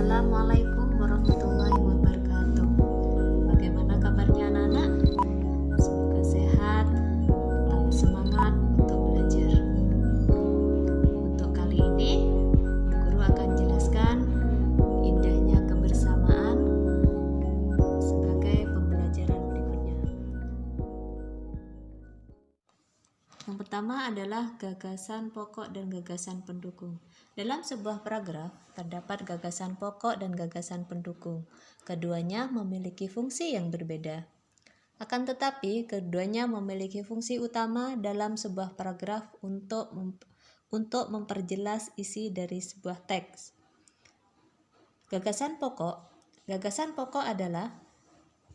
Assalamualaikum warahmatullahi wabarakatuh. Bagaimana kabarnya anak-anak? Semoga sehat, tetap semangat untuk belajar. Untuk kali ini, guru akan jelaskan indahnya kebersamaan sebagai pembelajaran berikutnya. Yang pertama adalah gagasan pokok dan gagasan pendukung. Dalam sebuah paragraf, terdapat gagasan pokok dan gagasan pendukung. Keduanya memiliki fungsi yang berbeda. Akan tetapi, keduanya memiliki fungsi utama dalam sebuah paragraf untuk memperjelas isi dari sebuah teks. Gagasan pokok adalah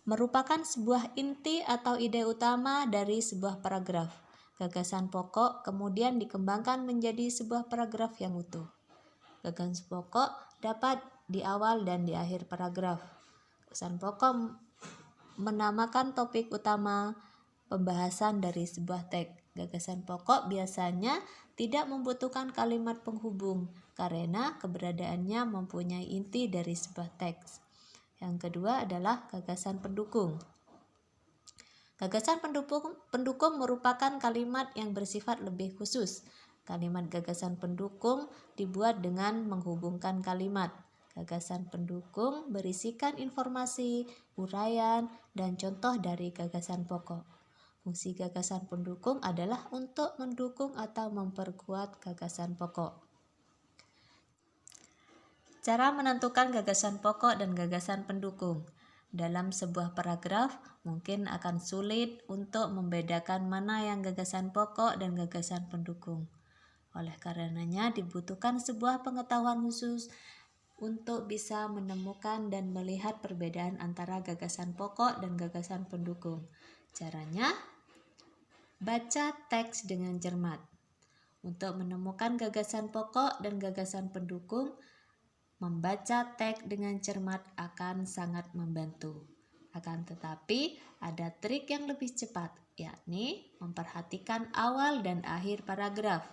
merupakan sebuah inti atau ide utama dari sebuah paragraf. Gagasan pokok kemudian dikembangkan menjadi sebuah paragraf yang utuh. Gagasan pokok dapat di awal dan di akhir paragraf. Gagasan pokok menamakan topik utama pembahasan dari sebuah teks. Gagasan pokok biasanya tidak membutuhkan kalimat penghubung karena keberadaannya mempunyai inti dari sebuah teks. Yang kedua adalah gagasan pendukung. Gagasan pendukung merupakan kalimat yang bersifat lebih khusus. Kalimat gagasan pendukung dibuat dengan menghubungkan kalimat. Gagasan pendukung berisikan informasi, uraian, dan contoh dari gagasan pokok. Fungsi gagasan pendukung adalah untuk mendukung atau memperkuat gagasan pokok. Cara menentukan gagasan pokok dan gagasan pendukung. Dalam sebuah paragraf, mungkin akan sulit untuk membedakan mana yang gagasan pokok dan gagasan pendukung. Oleh karenanya, dibutuhkan sebuah pengetahuan khusus untuk bisa menemukan dan melihat perbedaan antara gagasan pokok dan gagasan pendukung. Caranya, baca teks dengan cermat. Untuk menemukan gagasan pokok dan gagasan pendukung, membaca teks dengan cermat akan sangat membantu. Akan tetapi, ada trik yang lebih cepat, yakni memperhatikan awal dan akhir paragraf.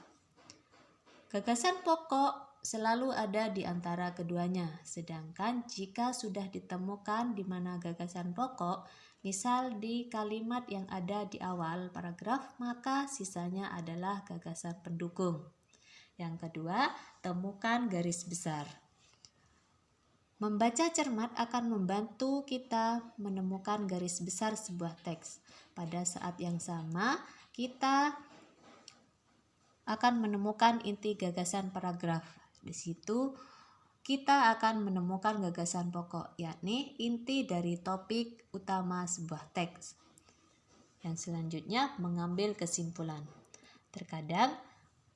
Gagasan pokok selalu ada di antara keduanya, sedangkan jika sudah ditemukan di mana gagasan pokok, misal di kalimat yang ada di awal paragraf, maka sisanya adalah gagasan pendukung. Yang kedua, temukan garis besar. Membaca cermat akan membantu kita menemukan garis besar sebuah teks. Pada saat yang sama, kita akan menemukan inti gagasan paragraf. Di situ, kita akan menemukan gagasan pokok, yakni inti dari topik utama sebuah teks. Yang selanjutnya, mengambil kesimpulan. Terkadang,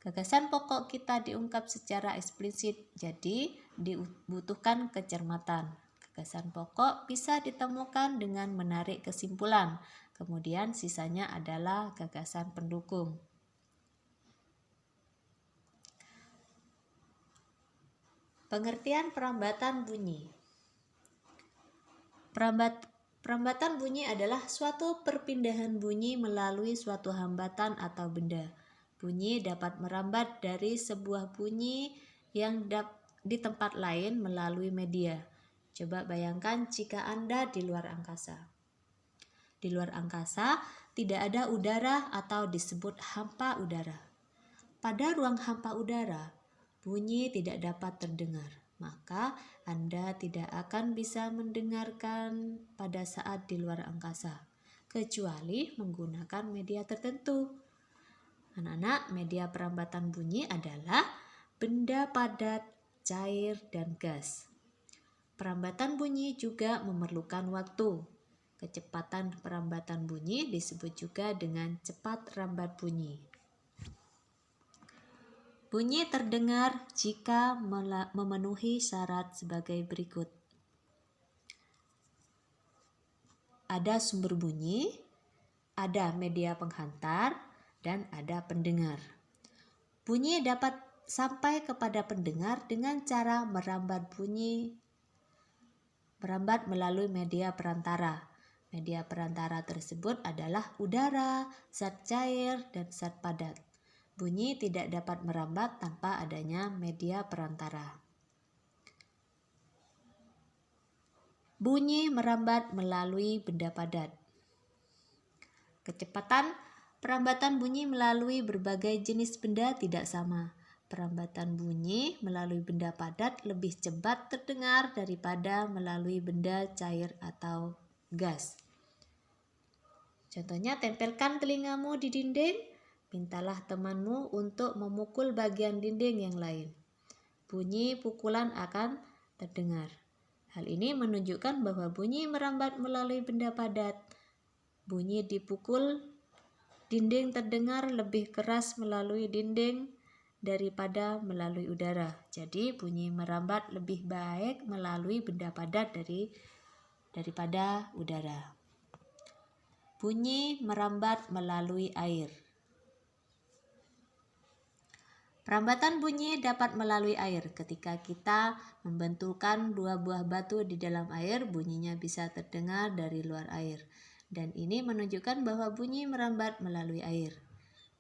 gagasan pokok kita diungkap secara eksplisit, jadi dibutuhkan kecermatan. Gagasan pokok bisa ditemukan dengan menarik kesimpulan, kemudian sisanya adalah gagasan pendukung. Pengertian perambatan bunyi. Perambatan bunyi adalah suatu perpindahan bunyi melalui suatu hambatan atau benda. Bunyi dapat merambat dari sebuah bunyi yang di tempat lain melalui media. Coba bayangkan jika Anda di luar angkasa. Di luar angkasa tidak ada udara atau disebut hampa udara. Pada ruang hampa udara, bunyi tidak dapat terdengar. Maka Anda tidak akan bisa mendengarkan pada saat di luar angkasa, kecuali menggunakan media tertentu. Anak-anak, media perambatan bunyi adalah benda padat, cair, dan gas. Perambatan bunyi juga memerlukan waktu. Kecepatan perambatan bunyi disebut juga dengan cepat rambat bunyi. Bunyi terdengar jika memenuhi syarat sebagai berikut. Ada sumber bunyi, ada media penghantar, dan ada pendengar. Bunyi dapat sampai kepada pendengar dengan cara merambat melalui media perantara. Media perantara tersebut adalah udara, zat cair, dan zat padat. Bunyi tidak dapat merambat tanpa adanya media perantara. Bunyi merambat melalui benda padat. Kecepatan perambatan bunyi melalui berbagai jenis benda tidak sama. Perambatan bunyi melalui benda padat lebih cepat terdengar daripada melalui benda cair atau gas. Contohnya, tempelkan telingamu di dinding, mintalah temanmu untuk memukul bagian dinding yang lain. Bunyi pukulan akan terdengar. Hal ini menunjukkan bahwa bunyi merambat melalui benda padat. Bunyi dipukul dinding terdengar lebih keras melalui dinding daripada melalui udara. Jadi bunyi merambat lebih baik melalui benda padat daripada udara. Bunyi merambat melalui air. Perambatan bunyi dapat melalui air. Ketika kita membentulkan 2 buah batu di dalam air, bunyinya bisa terdengar dari luar air. Dan ini menunjukkan bahwa bunyi merambat melalui air.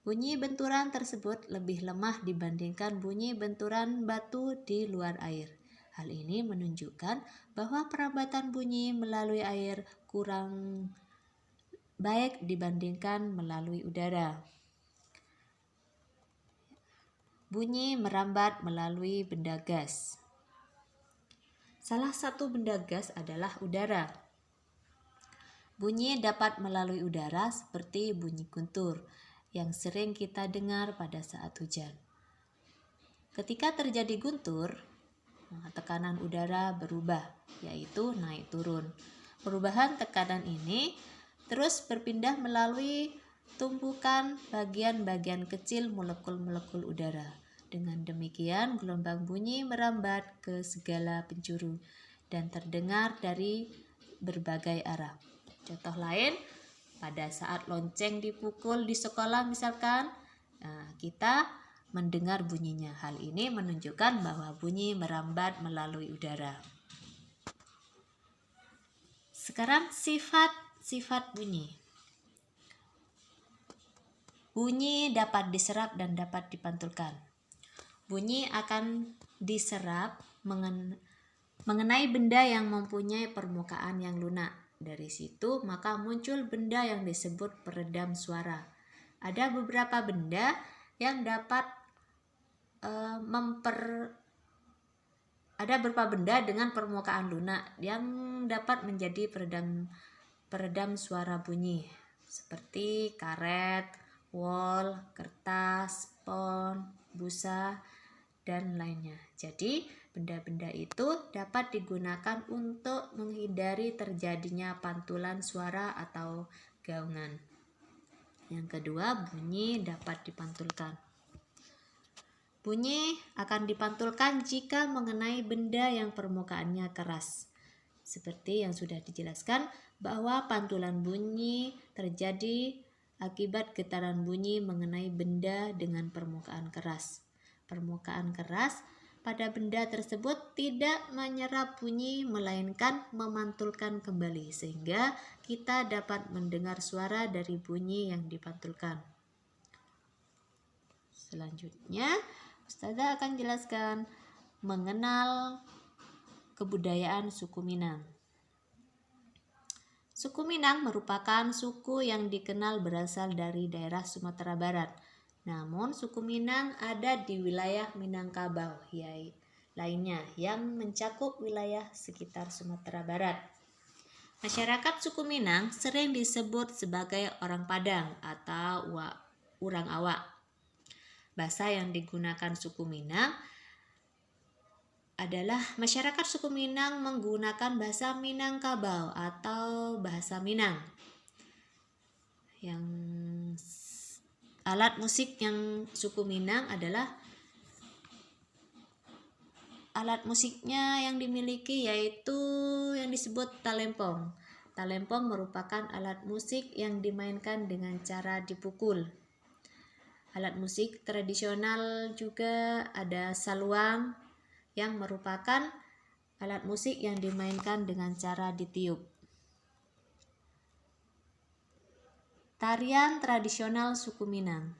Bunyi benturan tersebut lebih lemah dibandingkan bunyi benturan batu di luar air. Hal ini menunjukkan bahwa perambatan bunyi melalui air kurang baik dibandingkan melalui udara. Bunyi merambat melalui benda gas. Salah satu benda gas adalah udara. Bunyi dapat melalui udara seperti bunyi guntur yang sering kita dengar pada saat hujan. Ketika terjadi guntur, tekanan udara berubah, yaitu naik turun. Perubahan tekanan ini terus berpindah melalui tumpukan bagian-bagian kecil molekul-molekul udara. Dengan demikian, gelombang bunyi merambat ke segala penjuru dan terdengar dari berbagai arah. Contoh lain, pada saat lonceng dipukul di sekolah misalkan, kita mendengar bunyinya. Hal ini menunjukkan bahwa bunyi merambat melalui udara. Sekarang sifat-sifat bunyi. Bunyi dapat diserap dan dapat dipantulkan. Bunyi akan diserap mengenai benda yang mempunyai permukaan yang lunak. Dari situ maka muncul benda yang disebut peredam suara. Ada beberapa benda yang dapat ada beberapa benda dengan permukaan lunak yang dapat menjadi peredam suara bunyi, seperti karet, wol, kertas, spons, busa, dan lainnya. Jadi, benda-benda itu dapat digunakan untuk menghindari terjadinya pantulan suara atau gaungan. Yang kedua, bunyi dapat dipantulkan. Bunyi akan dipantulkan jika mengenai benda yang permukaannya keras. Seperti yang sudah dijelaskan bahwa pantulan bunyi terjadi akibat getaran bunyi mengenai benda dengan permukaan keras. Permukaan keras pada benda tersebut tidak menyerap bunyi melainkan memantulkan kembali, sehingga kita dapat mendengar suara dari bunyi yang dipantulkan. Selanjutnya, Ustazah akan jelaskan mengenal kebudayaan suku Minang. Suku Minang merupakan suku yang dikenal berasal dari daerah Sumatera Barat. Namun suku Minang ada di wilayah Minangkabau lainnya yang mencakup wilayah sekitar Sumatera Barat. Masyarakat suku Minang sering disebut sebagai orang Padang atau urang awak. Bahasa yang digunakan suku Minang adalah masyarakat suku Minang menggunakan bahasa Minangkabau atau bahasa Minang. Yang alat musik yang suku Minang adalah alat musiknya yang dimiliki yaitu yang disebut talempong. Talempong merupakan alat musik yang dimainkan dengan cara dipukul. Alat musik tradisional juga ada saluang yang merupakan alat musik yang dimainkan dengan cara ditiup. Tarian tradisional suku Minang.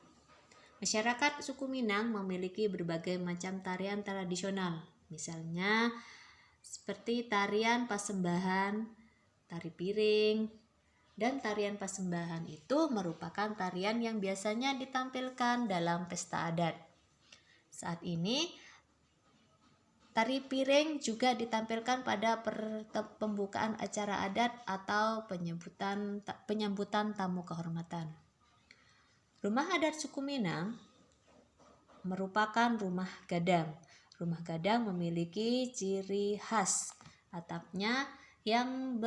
Masyarakat suku Minang memiliki berbagai macam tarian tradisional. Misalnya seperti tarian pasembahan, tari piring, dan tarian pasembahan itu merupakan tarian yang biasanya ditampilkan dalam pesta adat. Saat ini, tari piring juga ditampilkan pada pembukaan acara adat atau penyambutan tamu kehormatan. Rumah adat suku Minang merupakan rumah gadang. Rumah gadang memiliki ciri khas atapnya yang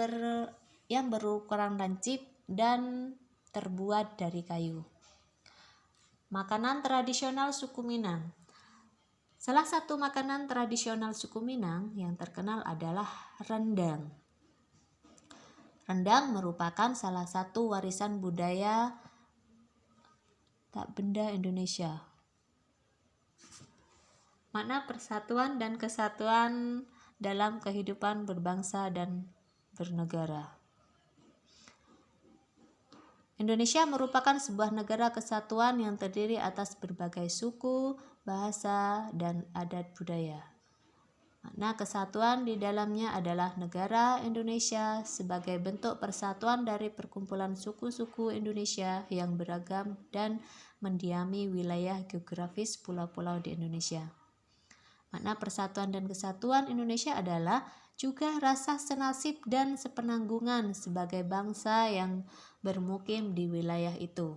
berukuran lancip dan terbuat dari kayu. Makanan tradisional suku Minang. Salah satu makanan tradisional suku Minang yang terkenal adalah rendang. Rendang merupakan salah satu warisan budaya tak benda Indonesia. Makna persatuan dan kesatuan dalam kehidupan berbangsa dan bernegara. Indonesia merupakan sebuah negara kesatuan yang terdiri atas berbagai suku, bahasa, dan adat budaya. Makna kesatuan di dalamnya adalah negara Indonesia sebagai bentuk persatuan dari perkumpulan suku-suku Indonesia yang beragam dan mendiami wilayah geografis pulau-pulau di Indonesia. Makna persatuan dan kesatuan Indonesia adalah juga rasa senasib dan sepenanggungan sebagai bangsa yang bermukim di wilayah itu.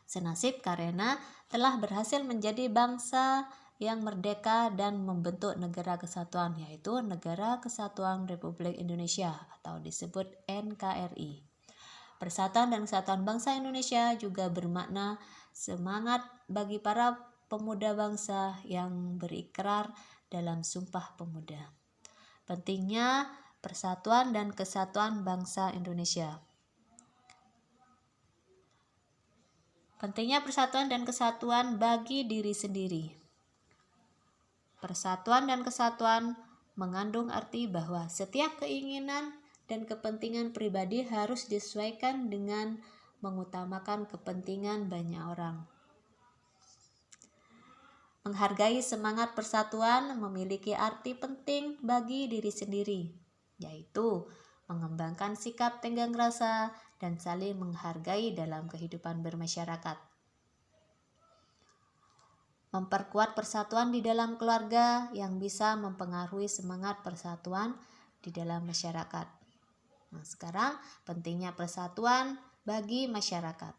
Senasib karena telah berhasil menjadi bangsa yang merdeka dan membentuk negara kesatuan, yaitu Negara Kesatuan Republik Indonesia atau disebut NKRI. Persatuan dan kesatuan bangsa Indonesia juga bermakna semangat bagi para pemuda bangsa yang berikrar dalam Sumpah Pemuda. Pentingnya persatuan dan kesatuan bangsa Indonesia. Pentingnya persatuan dan kesatuan bagi diri sendiri. Persatuan dan kesatuan mengandung arti bahwa setiap keinginan dan kepentingan pribadi harus disesuaikan dengan mengutamakan kepentingan banyak orang. Menghargai semangat persatuan memiliki arti penting bagi diri sendiri, yaitu mengembangkan sikap tenggang rasa dan saling menghargai dalam kehidupan bermasyarakat. Memperkuat persatuan di dalam keluarga yang bisa mempengaruhi semangat persatuan di dalam masyarakat. Nah, sekarang pentingnya persatuan bagi masyarakat.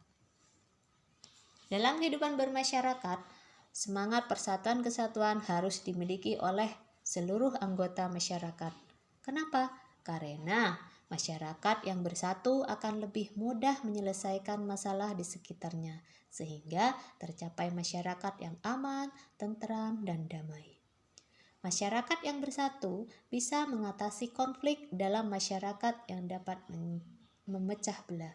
Dalam kehidupan bermasyarakat, semangat persatuan kesatuan harus dimiliki oleh seluruh anggota masyarakat. Kenapa? Karena masyarakat yang bersatu akan lebih mudah menyelesaikan masalah di sekitarnya, sehingga tercapai masyarakat yang aman, tentram, dan damai. Masyarakat yang bersatu bisa mengatasi konflik dalam masyarakat yang dapat memecah belah.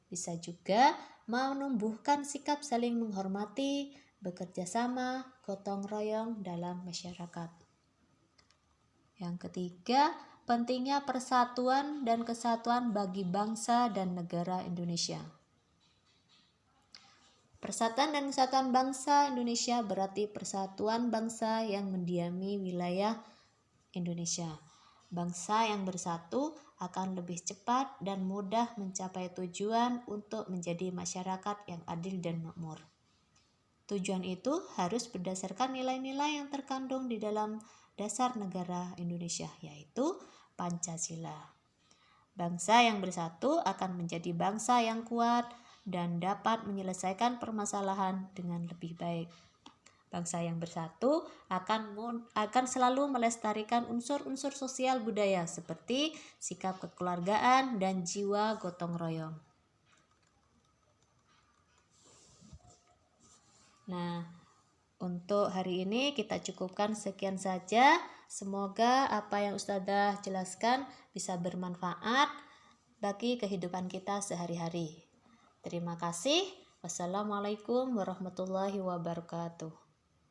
Bisa juga menumbuhkan sikap saling menghormati, bekerja sama, gotong royong dalam masyarakat. Yang ketiga, pentingnya persatuan dan kesatuan bagi bangsa dan negara Indonesia. Persatuan dan kesatuan bangsa Indonesia berarti persatuan bangsa yang mendiami wilayah Indonesia. Bangsa yang bersatu akan lebih cepat dan mudah mencapai tujuan untuk menjadi masyarakat yang adil dan makmur. Tujuan itu harus berdasarkan nilai-nilai yang terkandung di dalam dasar negara Indonesia, yaitu Pancasila. Bangsa yang bersatu akan menjadi bangsa yang kuat dan dapat menyelesaikan permasalahan dengan lebih baik. Bangsa yang bersatu akan selalu melestarikan unsur-unsur sosial budaya seperti sikap kekeluargaan dan jiwa gotong royong. Nah, untuk hari ini kita cukupkan sekian saja. Semoga apa yang Ustadzah jelaskan bisa bermanfaat bagi kehidupan kita sehari-hari. Terima kasih. Wassalamualaikum warahmatullahi wabarakatuh.